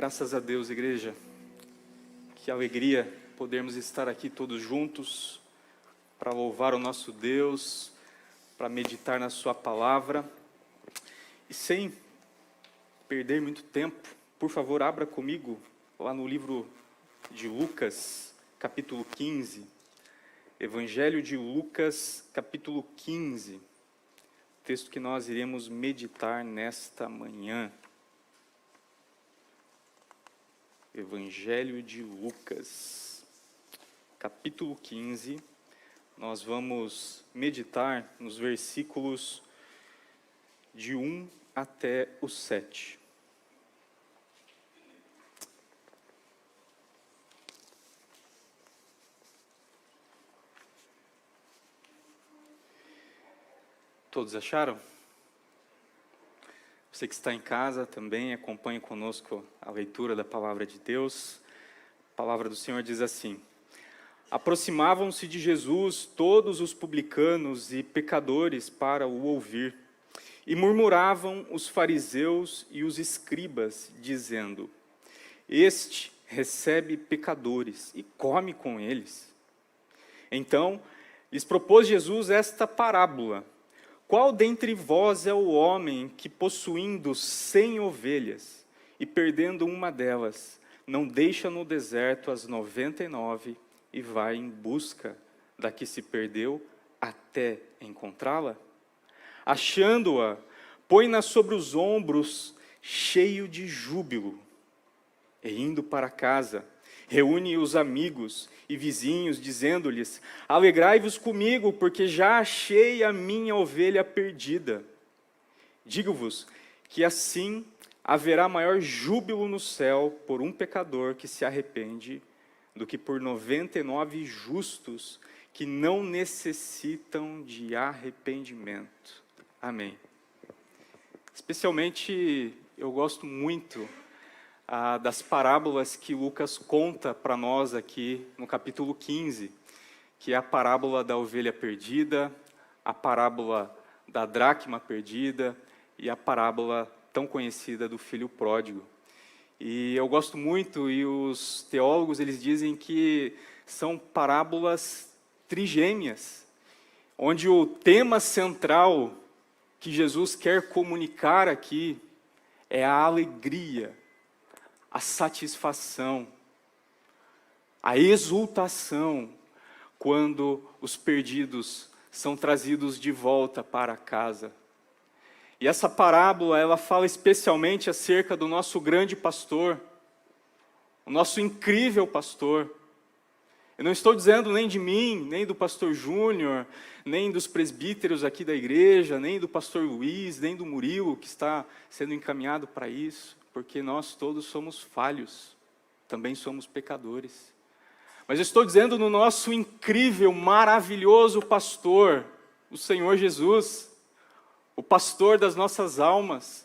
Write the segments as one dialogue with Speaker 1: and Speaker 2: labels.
Speaker 1: Graças a Deus, igreja. Que alegria podermos estar aqui todos juntos para louvar o nosso Deus, para meditar na sua palavra. E sem perder muito tempo, por favor, abra comigo lá no livro de Lucas, capítulo 15. Evangelho de Lucas, capítulo 15. Texto que nós iremos meditar nesta manhã. Evangelho de Lucas, capítulo 15, nós vamos meditar nos versículos de 1 até o 7. Todos acharam? Você que está em casa também acompanhe conosco a leitura da palavra de Deus. A palavra do Senhor diz assim: aproximavam-se de Jesus todos os publicanos e pecadores para o ouvir, e murmuravam os fariseus e os escribas, dizendo: este recebe pecadores e come com eles. Então lhes propôs Jesus esta parábola: qual dentre vós é o homem que, possuindo 100 ovelhas e perdendo uma delas, não deixa no deserto as 99 e vai em busca da que se perdeu até encontrá-la? Achando-a, põe-na sobre os ombros, cheio de júbilo, e indo para casa, reúne os amigos e vizinhos, dizendo-lhes: alegrai-vos comigo, porque já achei a minha ovelha perdida. Digo-vos que assim haverá maior júbilo no céu por um pecador que se arrepende, do que por 99 justos que não necessitam de arrependimento. Amém. Especialmente, eu gosto muito das parábolas que Lucas conta para nós aqui no capítulo 15, que é a parábola da ovelha perdida, a parábola da dracma perdida e a parábola tão conhecida do filho pródigo. E eu gosto muito, e os teólogos eles dizem que são parábolas trigêmeas, onde o tema central que Jesus quer comunicar aqui é a alegria, a satisfação, a exultação, quando os perdidos são trazidos de volta para casa. E essa parábola, ela fala especialmente acerca do nosso grande pastor, o nosso incrível pastor. Eu não estou dizendo nem de mim, nem do pastor Júnior, nem dos presbíteros aqui da igreja, nem do pastor Luiz, nem do Murilo, que está sendo encaminhado para isso, porque nós todos somos falhos, também somos pecadores. Mas eu estou dizendo no nosso incrível, maravilhoso pastor, o Senhor Jesus, o pastor das nossas almas.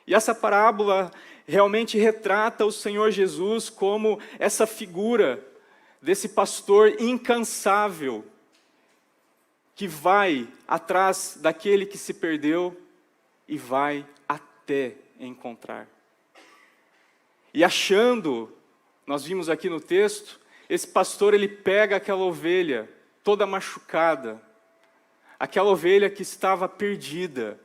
Speaker 1: E essa parábola realmente retrata o Senhor Jesus como essa figura desse pastor incansável, que vai atrás daquele que se perdeu e vai até encontrar. E achando, nós vimos aqui no texto, esse pastor ele pega aquela ovelha toda machucada, aquela ovelha que estava perdida,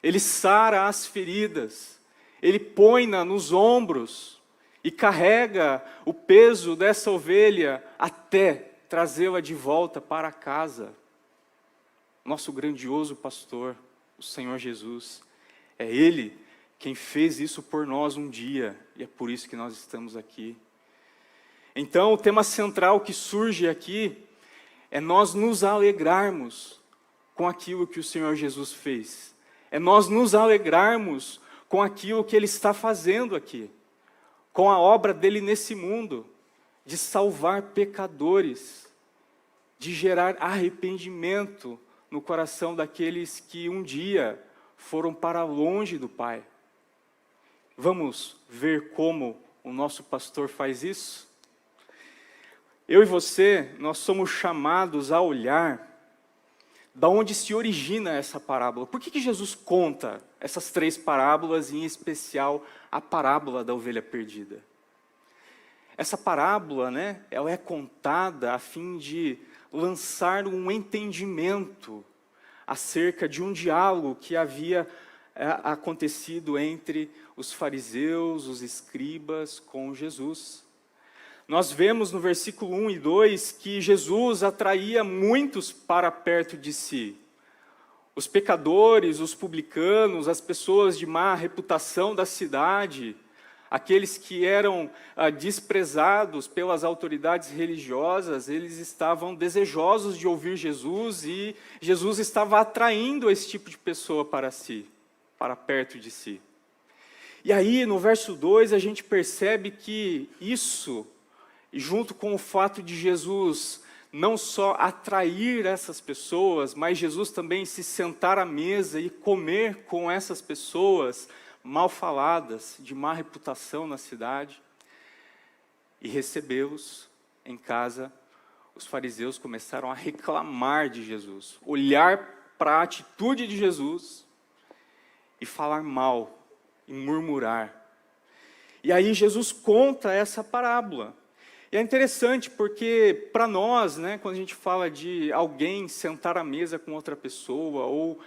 Speaker 1: ele sara as feridas, ele põe-na nos ombros e carrega o peso dessa ovelha até trazê-la de volta para casa. Nosso grandioso pastor, o Senhor Jesus, é Ele quem fez isso por nós um dia, e é por isso que nós estamos aqui. Então, o tema central que surge aqui é nós nos alegrarmos com aquilo que o Senhor Jesus fez. É nós nos alegrarmos com aquilo que Ele está fazendo aqui, com a obra dEle nesse mundo, de salvar pecadores, de gerar arrependimento no coração daqueles que um dia foram para longe do Pai. Vamos ver como o nosso pastor faz isso? Eu e você, nós somos chamados a olhar Da onde se origina essa parábola? Por que Jesus conta essas 3 parábolas, em especial a parábola da ovelha perdida? Essa parábola, né, ela é contada a fim de lançar um entendimento acerca de um diálogo que havia acontecido entre os fariseus, os escribas, com Jesus. Nós vemos no versículo 1 e 2 que Jesus atraía muitos para perto de si. Os pecadores, os publicanos, as pessoas de má reputação da cidade, aqueles que eram desprezados pelas autoridades religiosas, eles estavam desejosos de ouvir Jesus e Jesus estava atraindo esse tipo de pessoa para si, para perto de si. E aí, no verso 2, a gente percebe que isso, junto com o fato de Jesus não só atrair essas pessoas, mas Jesus também se sentar à mesa e comer com essas pessoas mal faladas, de má reputação na cidade, e recebê-los em casa, os fariseus começaram a reclamar de Jesus, olhar para a atitude de Jesus e falar mal, e murmurar. E aí Jesus conta essa parábola. E é interessante porque, para nós, né, quando a gente fala de alguém sentar à mesa com outra pessoa, ou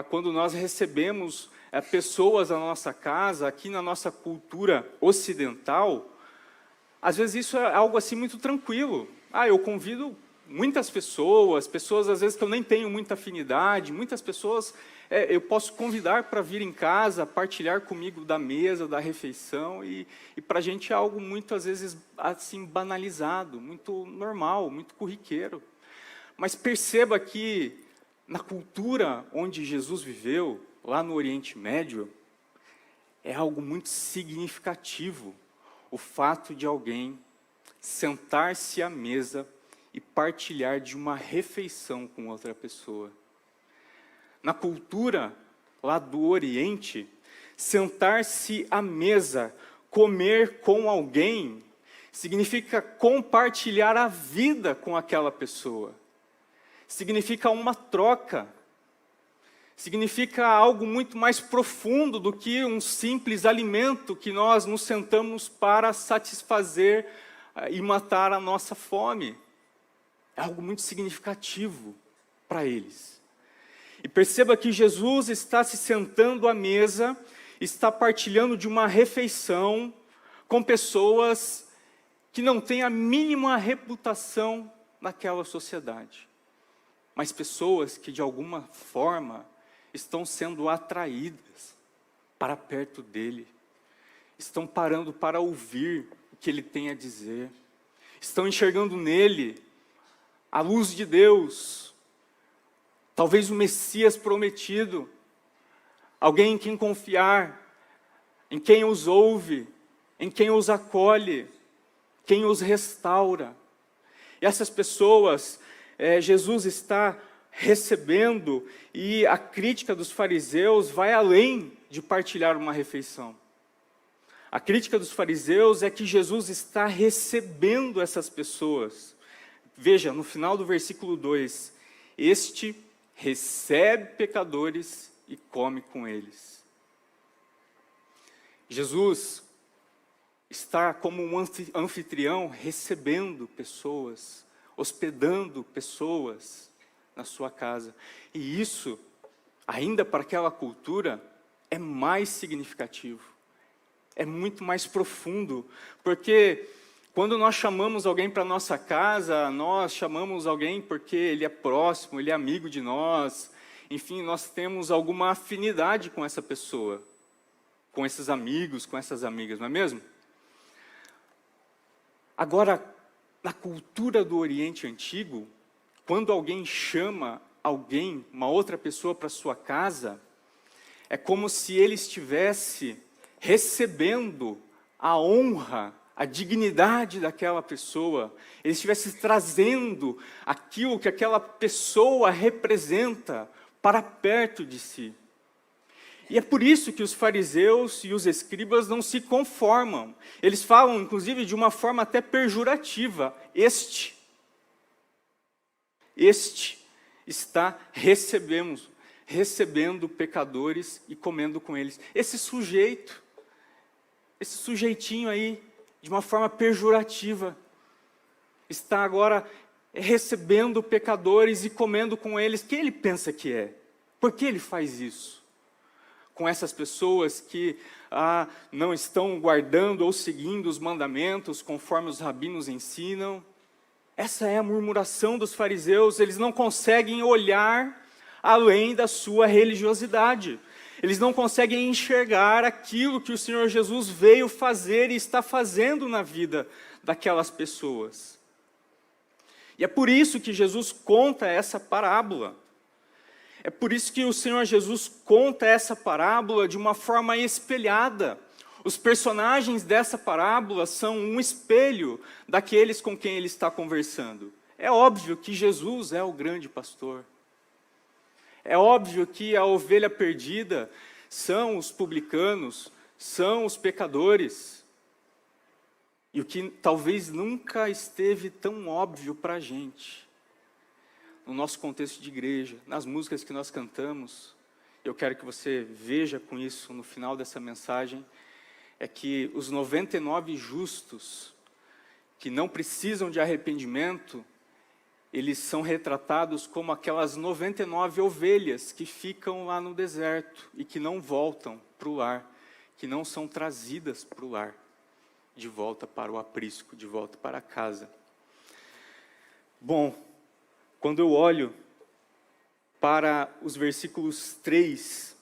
Speaker 1: quando nós recebemos pessoas na nossa casa, aqui na nossa cultura ocidental, às vezes isso é algo assim muito tranquilo. Eu convido muitas pessoas às vezes que eu nem tenho muita afinidade, muitas pessoas eu posso convidar para vir em casa, partilhar comigo da mesa, da refeição, e para a gente é algo muito, às vezes, assim, banalizado, muito normal, muito corriqueiro. Mas perceba que, na cultura onde Jesus viveu, lá no Oriente Médio, é algo muito significativo o fato de alguém sentar-se à mesa e partilhar de uma refeição com outra pessoa. Na cultura lá do Oriente, sentar-se à mesa, comer com alguém, significa compartilhar a vida com aquela pessoa. Significa uma troca. Significa algo muito mais profundo do que um simples alimento que nós nos sentamos para satisfazer e matar a nossa fome. É algo muito significativo para eles. E perceba que Jesus está se sentando à mesa, está partilhando de uma refeição com pessoas que não têm a mínima reputação naquela sociedade. Mas pessoas que, de alguma forma, estão sendo atraídas para perto dele. Estão parando para ouvir o que ele tem a dizer. Estão enxergando nele a luz de Deus. Talvez o Messias prometido, alguém em quem confiar, em quem os ouve, em quem os acolhe, quem os restaura. E essas pessoas, Jesus está recebendo, e a crítica dos fariseus vai além de partilhar uma refeição. A crítica dos fariseus é que Jesus está recebendo essas pessoas. Veja, no final do versículo 2, este recebe pecadores e come com eles. Jesus está como um anfitrião recebendo pessoas, hospedando pessoas na sua casa. E isso, ainda para aquela cultura, é mais significativo. É muito mais profundo, porque quando nós chamamos alguém para a nossa casa, nós chamamos alguém porque ele é próximo, ele é amigo de nós, enfim, nós temos alguma afinidade com essa pessoa, com esses amigos, com essas amigas, não é mesmo? Agora, na cultura do Oriente Antigo, quando alguém chama alguém, uma outra pessoa para sua casa, é como se ele estivesse recebendo a honra, a dignidade daquela pessoa, ele estivesse trazendo aquilo que aquela pessoa representa para perto de si. E é por isso que os fariseus e os escribas não se conformam. Eles falam, inclusive, de uma forma até pejorativa, este. está recebendo pecadores e comendo com eles. Esse sujeitinho aí, de uma forma pejorativa, está agora recebendo pecadores e comendo com eles. Quem ele pensa que é? Por que ele faz isso? Com essas pessoas que não estão guardando ou seguindo os mandamentos conforme os rabinos ensinam. Essa é a murmuração dos fariseus. Eles não conseguem olhar além da sua religiosidade. Eles não conseguem enxergar aquilo que o Senhor Jesus veio fazer e está fazendo na vida daquelas pessoas. E é por isso que Jesus conta essa parábola. É por isso que o Senhor Jesus conta essa parábola de uma forma espelhada. Os personagens dessa parábola são um espelho daqueles com quem ele está conversando. É óbvio que Jesus é o grande pastor. É óbvio que a ovelha perdida são os publicanos, são os pecadores. E o que talvez nunca esteve tão óbvio para a gente, no nosso contexto de igreja, nas músicas que nós cantamos, eu quero que você veja com isso no final dessa mensagem, é que os 99 justos, que não precisam de arrependimento, eles são retratados como aquelas 99 ovelhas que ficam lá no deserto e que não voltam para o lar, que não são trazidas para o lar, de volta para o aprisco, de volta para casa. Bom, quando eu olho para os versículos 3,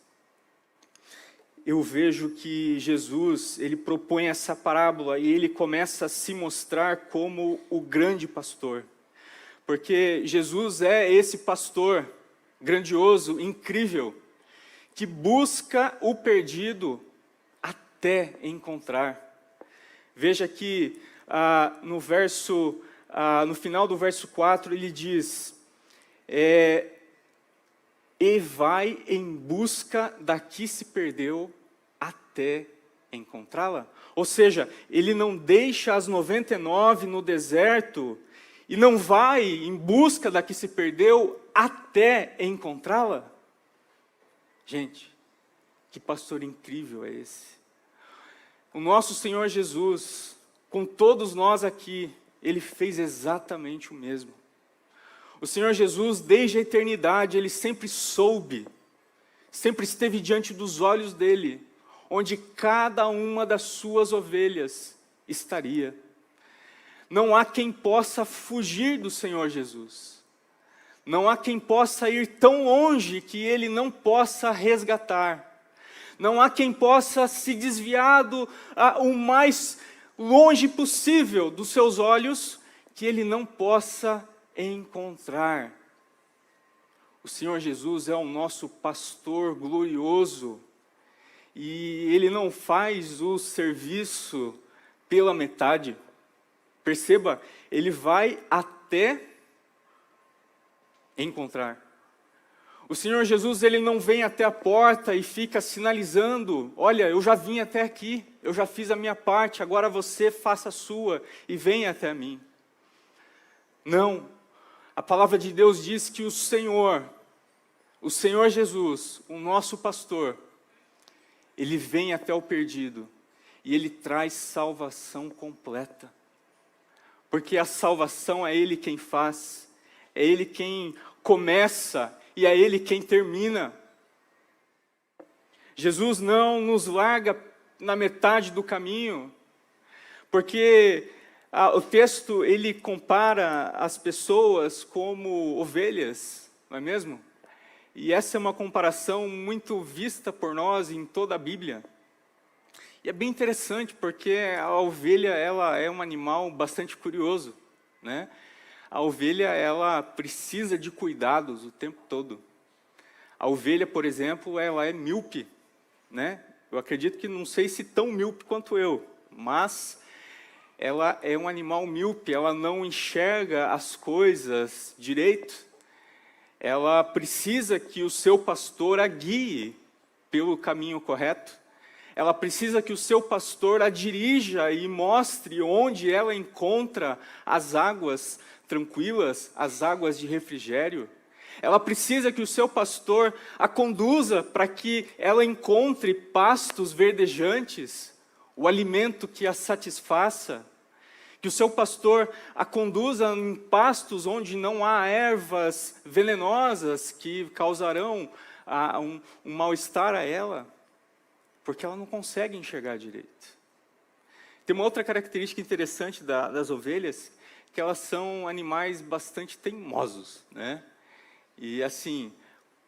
Speaker 1: eu vejo que Jesus, ele propõe essa parábola e ele começa a se mostrar como o grande pastor. Porque Jesus é esse pastor grandioso, incrível, que busca o perdido até encontrar. Veja que no final do verso 4 ele diz, e vai em busca da que se perdeu até encontrá-la. Ou seja, ele não deixa as 99 no deserto e não vai em busca da que se perdeu até encontrá-la. Gente, que pastor incrível é esse? O nosso Senhor Jesus, com todos nós aqui, ele fez exatamente o mesmo. O Senhor Jesus, desde a eternidade, ele sempre soube, sempre esteve diante dos olhos dele, onde cada uma das suas ovelhas estaria. Não há quem possa fugir do Senhor Jesus. Não há quem possa ir tão longe que ele não possa resgatar. Não há quem possa se desviar o mais longe possível dos seus olhos, que ele não possa encontrar. O Senhor Jesus é o nosso pastor glorioso, e ele não faz o serviço pela metade. Perceba, ele vai até encontrar. O Senhor Jesus, ele não vem até a porta e fica sinalizando, olha, eu já vim até aqui, eu já fiz a minha parte, agora você faça a sua e venha até mim. Não, a palavra de Deus diz que o Senhor Jesus, o nosso pastor, ele vem até o perdido e ele traz salvação completa. Porque a salvação é ele quem faz, é ele quem começa e é ele quem termina. Jesus não nos larga na metade do caminho, porque o texto ele compara as pessoas como ovelhas, não é mesmo? E essa é uma comparação muito vista por nós em toda a Bíblia. E é bem interessante porque a ovelha ela é um animal bastante curioso, né? A ovelha ela precisa de cuidados o tempo todo. A ovelha, por exemplo, ela é míope, né? Eu acredito que não sei se tão míope quanto eu, mas ela é um animal míope, ela não enxerga as coisas direito. Ela precisa que o seu pastor a guie pelo caminho correto. Ela precisa que o seu pastor a dirija e mostre onde ela encontra as águas tranquilas, as águas de refrigério. Ela precisa que o seu pastor a conduza para que ela encontre pastos verdejantes, o alimento que a satisfaça. Que o seu pastor a conduza em pastos onde não há ervas venenosas que causarão um mal-estar a ela, porque ela não consegue enxergar direito. Tem uma outra característica interessante das ovelhas, que elas são animais bastante teimosos, né? E assim,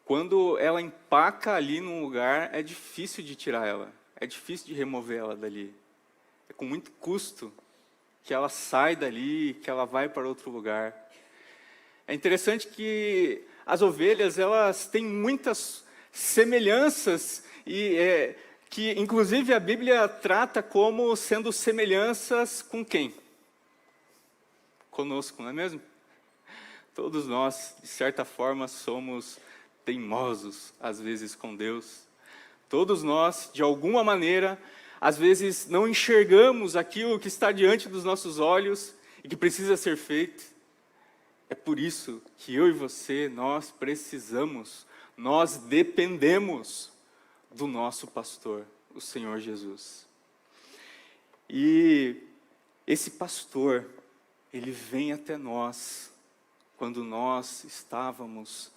Speaker 1: quando ela empaca ali num lugar, é difícil de tirar ela, é difícil de remover ela dali. É com muito custo que ela sai dali, que ela vai para outro lugar. É interessante que as ovelhas, elas têm muitas semelhanças, e que inclusive a Bíblia trata como sendo semelhanças com quem? Conosco, não é mesmo? Todos nós, de certa forma, somos teimosos, às vezes, com Deus. Todos nós, de alguma maneira, às vezes não enxergamos aquilo que está diante dos nossos olhos e que precisa ser feito. É por isso que eu e você, nós precisamos, nós dependemos do nosso pastor, o Senhor Jesus. E esse pastor, ele vem até nós quando nós estávamos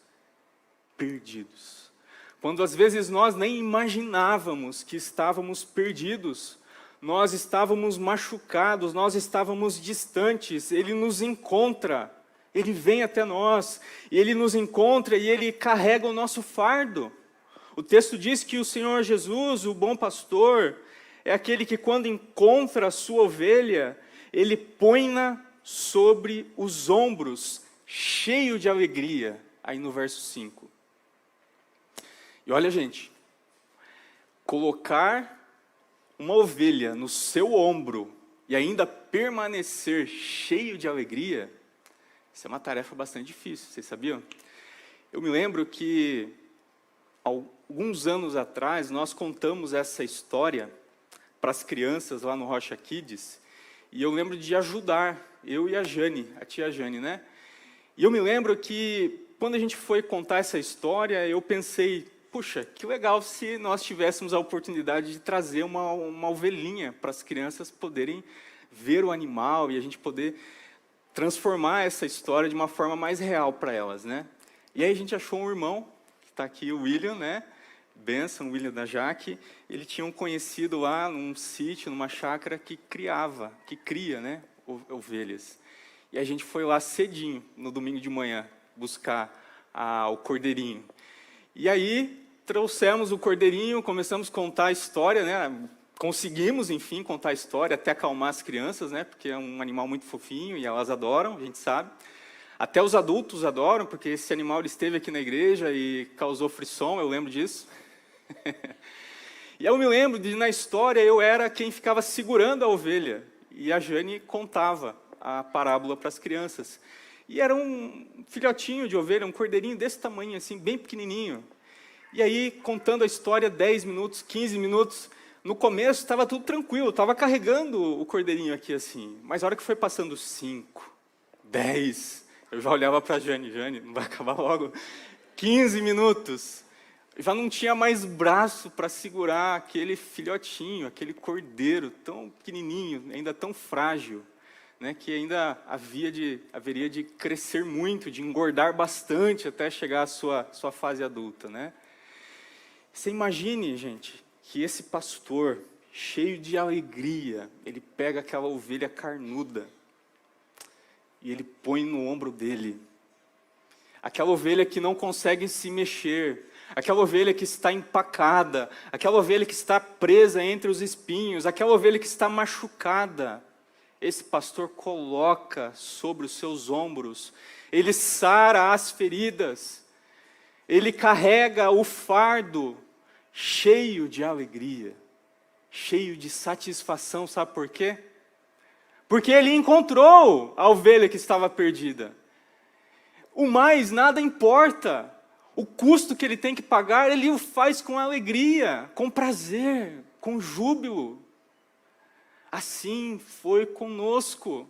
Speaker 1: perdidos. Quando às vezes nós nem imaginávamos que estávamos perdidos, nós estávamos machucados, nós estávamos distantes, Ele nos encontra, Ele vem até nós, e Ele nos encontra e Ele carrega o nosso fardo. O texto diz que o Senhor Jesus, o bom pastor, é aquele que quando encontra a sua ovelha, Ele põe-na sobre os ombros, cheio de alegria, aí no verso 5. E olha, gente, colocar uma ovelha no seu ombro e ainda permanecer cheio de alegria, isso é uma tarefa bastante difícil, vocês sabiam? Eu me lembro que, alguns anos atrás, nós contamos essa história para as crianças lá no Rocha Kids, e eu lembro de ajudar, eu e a Jane, a tia Jane, né? E eu me lembro que, quando a gente foi contar essa história, eu pensei, puxa, que legal se nós tivéssemos a oportunidade de trazer uma ovelhinha para as crianças poderem ver o animal e a gente poder transformar essa história de uma forma mais real para elas, né? E aí a gente achou um irmão, que está aqui, o William, né? Benção, William da Jaque. Ele tinha um conhecido lá num sítio, numa chácara, que cria, né, ovelhas. E a gente foi lá cedinho, no domingo de manhã, buscar o cordeirinho. E aí, trouxemos o cordeirinho, começamos a contar a história, né? Conseguimos, enfim, contar a história, até acalmar as crianças, né? Porque é um animal muito fofinho e elas adoram, a gente sabe. Até os adultos adoram, porque esse animal ele esteve aqui na igreja e causou frisson, eu lembro disso. E eu me lembro de, na história, eu era quem ficava segurando a ovelha, e a Jane contava a parábola para as crianças. E era um filhotinho de ovelha, um cordeirinho desse tamanho, assim, bem pequenininho. E aí, contando a história, 10 minutos, 15 minutos, no começo estava tudo tranquilo, estava carregando o cordeirinho aqui assim. Mas a hora que foi passando 5, 10, eu já olhava para a Jane, não vai acabar logo. 15 minutos, já não tinha mais braço para segurar aquele filhotinho, aquele cordeiro tão pequenininho, ainda tão frágil, né, que ainda haveria de crescer muito, de engordar bastante até chegar à sua fase adulta, né? Você imagine, gente, que esse pastor, cheio de alegria, ele pega aquela ovelha carnuda e ele põe no ombro dele. Aquela ovelha que não consegue se mexer, aquela ovelha que está empacada, aquela ovelha que está presa entre os espinhos, aquela ovelha que está machucada. Esse pastor coloca sobre os seus ombros, ele sara as feridas, ele carrega o fardo cheio de alegria, cheio de satisfação, sabe por quê? Porque ele encontrou a ovelha que estava perdida. O mais nada importa, o custo que ele tem que pagar, ele o faz com alegria, com prazer, com júbilo. Assim foi conosco.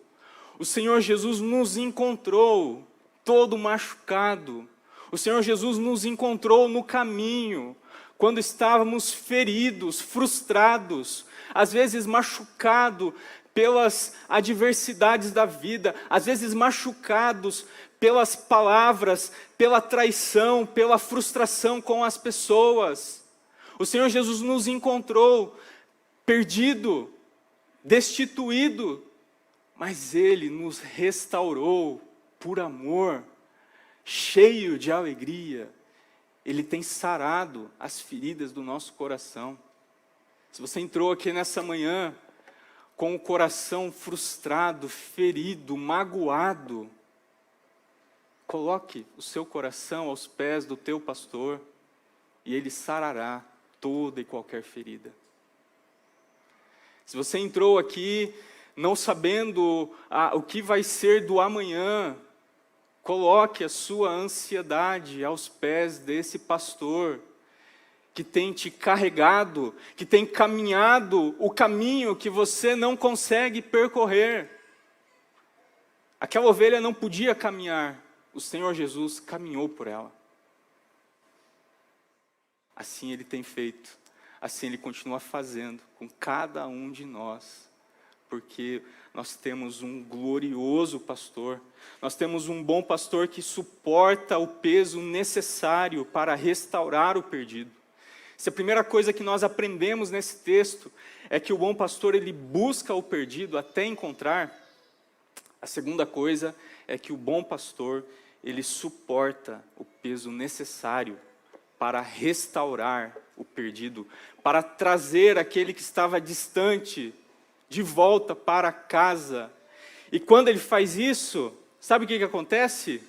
Speaker 1: O Senhor Jesus nos encontrou, todo machucado. O Senhor Jesus nos encontrou no caminho, quando estávamos feridos, frustrados, às vezes machucados pelas adversidades da vida, às vezes machucados pelas palavras, pela traição, pela frustração com as pessoas. O Senhor Jesus nos encontrou perdido, destituído, mas Ele nos restaurou por amor, cheio de alegria. Ele tem sarado as feridas do nosso coração. Se você entrou aqui nessa manhã com o coração frustrado, ferido, magoado, coloque o seu coração aos pés do teu pastor e ele sarará toda e qualquer ferida. Se você entrou aqui não sabendo o que vai ser do amanhã, coloque a sua ansiedade aos pés desse pastor que tem te carregado, que tem caminhado o caminho que você não consegue percorrer. Aquela ovelha não podia caminhar, o Senhor Jesus caminhou por ela. Assim Ele tem feito, assim Ele continua fazendo com cada um de nós, porque nós temos um glorioso pastor, nós temos um bom pastor que suporta o peso necessário para restaurar o perdido. Se a primeira coisa que nós aprendemos nesse texto é que o bom pastor ele busca o perdido até encontrar, a segunda coisa é que o bom pastor ele suporta o peso necessário para restaurar o perdido, para trazer aquele que estava distante de volta para casa. E quando ele faz isso, sabe o que acontece?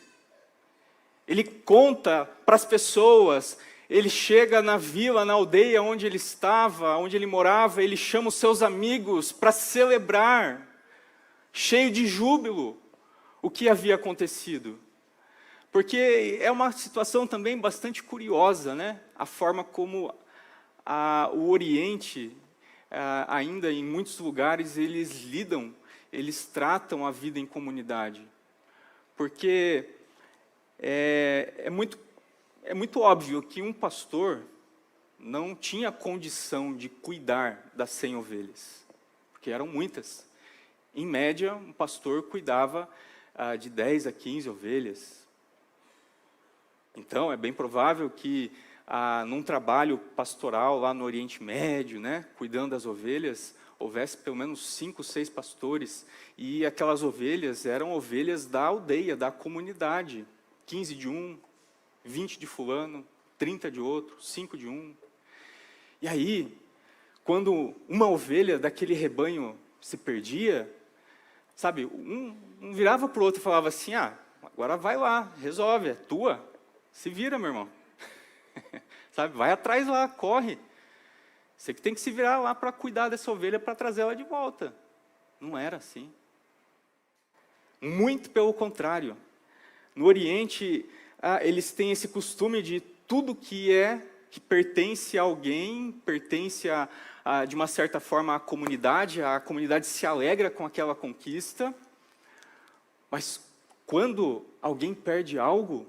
Speaker 1: Ele conta para as pessoas. Ele chega na vila, na aldeia onde ele estava, onde ele morava, ele chama os seus amigos para celebrar, cheio de júbilo, o que havia acontecido. Porque é uma situação também bastante curiosa, né? A forma como o Oriente, ainda em muitos lugares, eles tratam a vida em comunidade. Porque é muito óbvio que um pastor não tinha condição de cuidar das 100 ovelhas, porque eram muitas. Em média, um pastor cuidava de 10 a 15 ovelhas. Então, é bem provável que, num trabalho pastoral lá no Oriente Médio, né, cuidando das ovelhas, houvesse pelo menos 5, 6 pastores, e aquelas ovelhas eram ovelhas da aldeia, da comunidade, 15 de um, 20 de fulano, 30 de outro, 5 de um. E aí, quando uma ovelha daquele rebanho se perdia, sabe, um virava para o outro e falava assim, agora vai lá, resolve, é tua, se vira, meu irmão. Sabe, vai atrás lá, corre. Você que tem que se virar lá para cuidar dessa ovelha, para trazer ela de volta. Não era assim. Muito pelo contrário. No Oriente, eles têm esse costume de tudo que pertence a alguém, pertence de uma certa forma à comunidade, a comunidade se alegra com aquela conquista, mas quando alguém perde algo,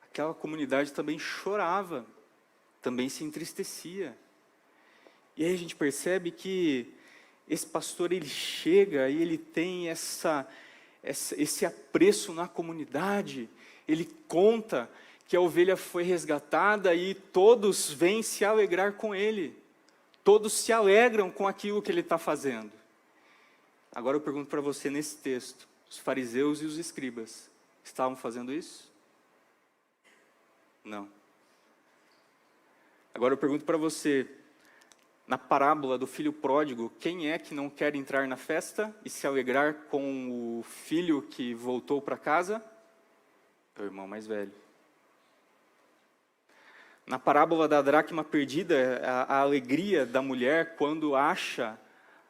Speaker 1: aquela comunidade também chorava, também se entristecia. E aí a gente percebe que esse pastor ele chega e ele tem esse apreço na comunidade. Ele conta que a ovelha foi resgatada e todos vêm se alegrar com ele. Todos se alegram com aquilo que ele está fazendo. Agora eu pergunto para você nesse texto, os fariseus e os escribas estavam fazendo isso? Não. Agora eu pergunto para você, na parábola do filho pródigo, quem é que não quer entrar na festa e se alegrar com o filho que voltou para casa? É o irmão mais velho. Na parábola da dracma perdida, a alegria da mulher quando acha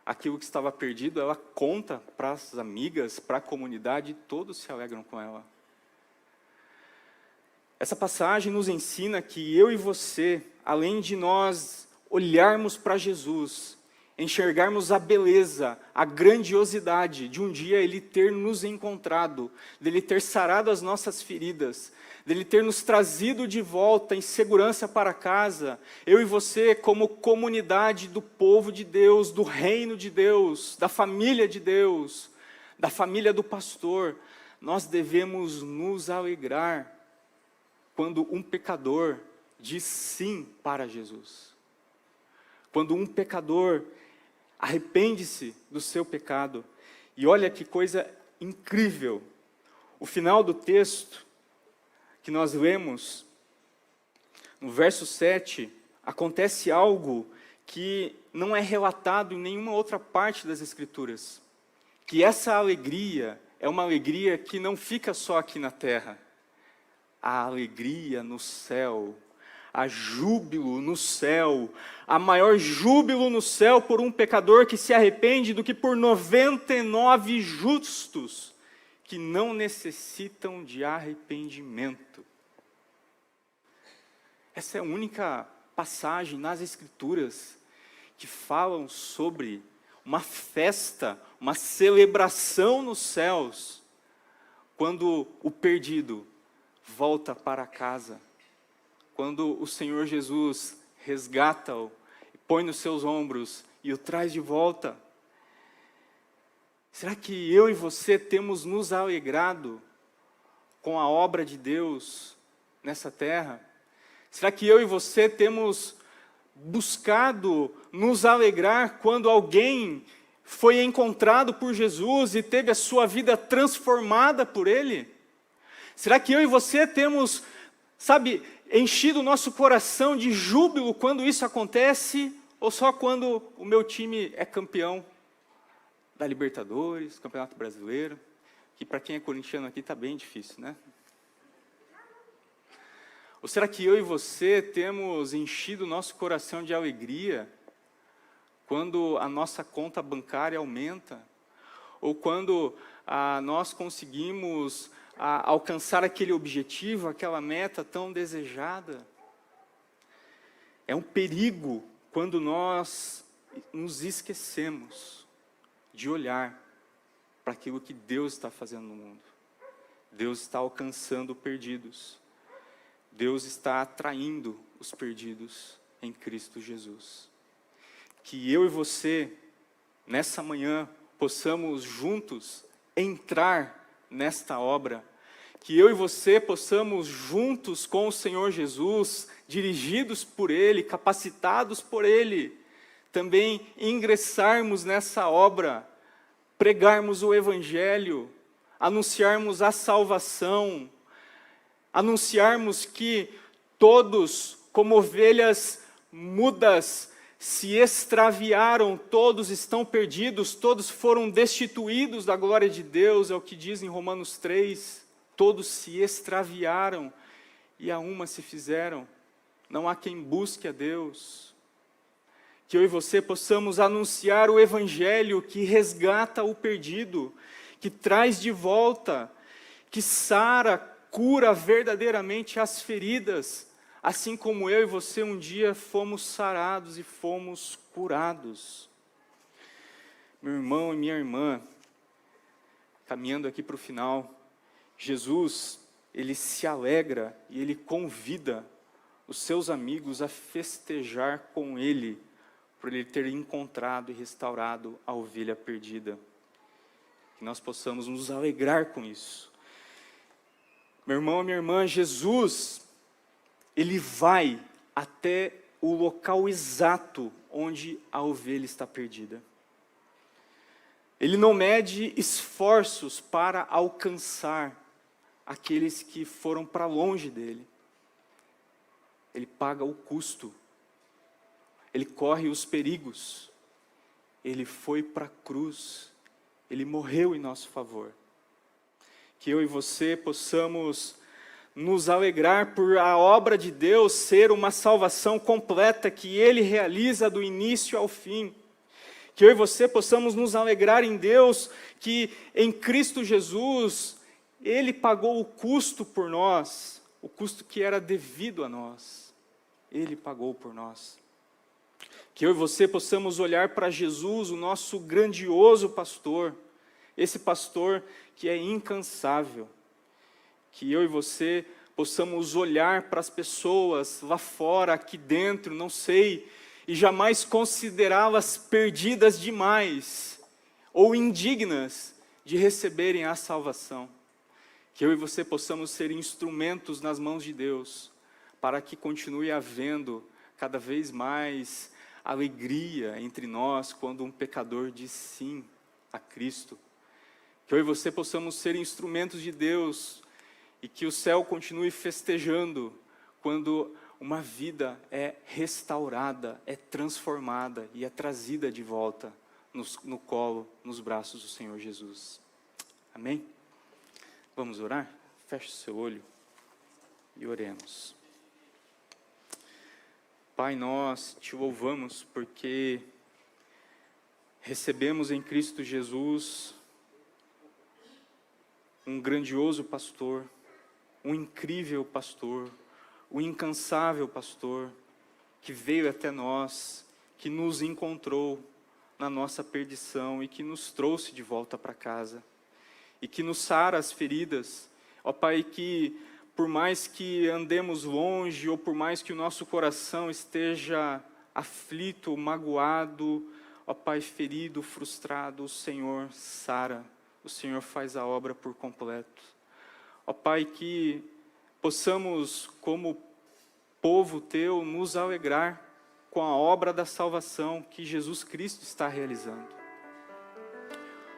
Speaker 1: aquilo que estava perdido, ela conta para as amigas, para a comunidade, e todos se alegram com ela. Essa passagem nos ensina que eu e você, além de nós olharmos para Jesus enxergarmos a beleza, a grandiosidade de um dia Ele ter nos encontrado, dEle ter sarado as nossas feridas, dEle ter nos trazido de volta em segurança para casa, eu e você como comunidade do povo de Deus, do reino de Deus, da família de Deus, da família do pastor, nós devemos nos alegrar quando um pecador diz sim para Jesus. Quando um pecador arrepende-se do seu pecado. E olha que coisa incrível. O final do texto que nós lemos, no verso 7, acontece algo que não é relatado em nenhuma outra parte das Escrituras. Que essa alegria é uma alegria que não fica só aqui na terra. A alegria no céu, há júbilo no céu, há maior júbilo no céu por um pecador que se arrepende do que por 99 justos que não necessitam de arrependimento. Essa é a única passagem nas Escrituras que falam sobre uma festa, uma celebração nos céus, quando o perdido volta para casa. Quando o Senhor Jesus resgata-o, põe nos seus ombros e o traz de volta. Será que eu e você temos nos alegrado com a obra de Deus nessa terra? Será que eu e você temos buscado nos alegrar quando alguém foi encontrado por Jesus e teve a sua vida transformada por Ele? Será que eu e você temos, enchido o nosso coração de júbilo quando isso acontece, ou só quando o meu time é campeão da Libertadores, Campeonato Brasileiro, que para quem é corintiano aqui está bem difícil, né? Ou será que eu e você temos enchido o nosso coração de alegria quando a nossa conta bancária aumenta? Ou quando nós conseguimos alcançar aquele objetivo, aquela meta tão desejada? É um perigo quando nós nos esquecemos de olhar para aquilo que Deus está fazendo no mundo. Deus está alcançando perdidos. Deus está atraindo os perdidos em Cristo Jesus. Que eu e você, nessa manhã, possamos juntos entrar nesta obra, que eu e você possamos juntos com o Senhor Jesus, dirigidos por Ele, capacitados por Ele, também ingressarmos nessa obra, pregarmos o Evangelho, anunciarmos a salvação, anunciarmos que todos, como ovelhas mudas, se extraviaram, todos estão perdidos, todos foram destituídos da glória de Deus, é o que diz em Romanos 3, todos se extraviaram e a uma se fizeram, não há quem busque a Deus. Que eu e você possamos anunciar o Evangelho que resgata o perdido, que traz de volta, que sara, cura verdadeiramente as feridas, assim como eu e você um dia fomos sarados e fomos curados. Meu irmão e minha irmã, caminhando aqui para o final, Jesus, Ele se alegra e Ele convida os seus amigos a festejar com Ele, por Ele ter encontrado e restaurado a ovelha perdida. Que nós possamos nos alegrar com isso. Meu irmão e minha irmã, Jesus, Ele vai até o local exato onde a ovelha está perdida. Ele não mede esforços para alcançar aqueles que foram para longe dele. Ele paga o custo. Ele corre os perigos. Ele foi para a cruz. Ele morreu em nosso favor. Que eu e você possamos nos alegrar por a obra de Deus ser uma salvação completa que Ele realiza do início ao fim. Que eu e você possamos nos alegrar em Deus, que em Cristo Jesus, Ele pagou o custo por nós, o custo que era devido a nós. Ele pagou por nós. Que eu e você possamos olhar para Jesus, o nosso grandioso pastor, esse pastor que é incansável. Que eu e você possamos olhar para as pessoas lá fora, aqui dentro, não sei, e jamais considerá-las perdidas demais ou indignas de receberem a salvação. Que eu e você possamos ser instrumentos nas mãos de Deus, para que continue havendo cada vez mais alegria entre nós quando um pecador diz sim a Cristo. Que eu e você possamos ser instrumentos de Deus e que o céu continue festejando quando uma vida é restaurada, é transformada e é trazida de volta no colo, nos braços do Senhor Jesus. Amém? Vamos orar? Feche o seu olho e oremos. Pai, nós te louvamos porque recebemos em Cristo Jesus um grandioso pastor, um incrível pastor, um incansável pastor, que veio até nós, que nos encontrou na nossa perdição e que nos trouxe de volta para casa, e que nos sara as feridas. Ó Pai, que por mais que andemos longe, ou por mais que o nosso coração esteja aflito, magoado, ó Pai, ferido, frustrado, o Senhor sara, o Senhor faz a obra por completo. Ó Pai, que possamos, como povo Teu, nos alegrar com a obra da salvação que Jesus Cristo está realizando.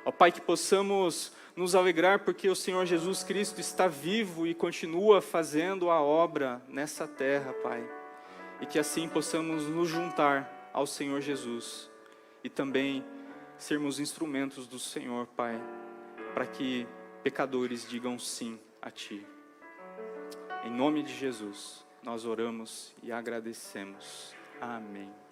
Speaker 1: Ó Pai, que possamos nos alegrar porque o Senhor Jesus Cristo está vivo e continua fazendo a obra nessa terra, Pai. E que assim possamos nos juntar ao Senhor Jesus e também sermos instrumentos do Senhor, Pai, para que pecadores digam sim a Ti. Em nome de Jesus, nós oramos e agradecemos. Amém.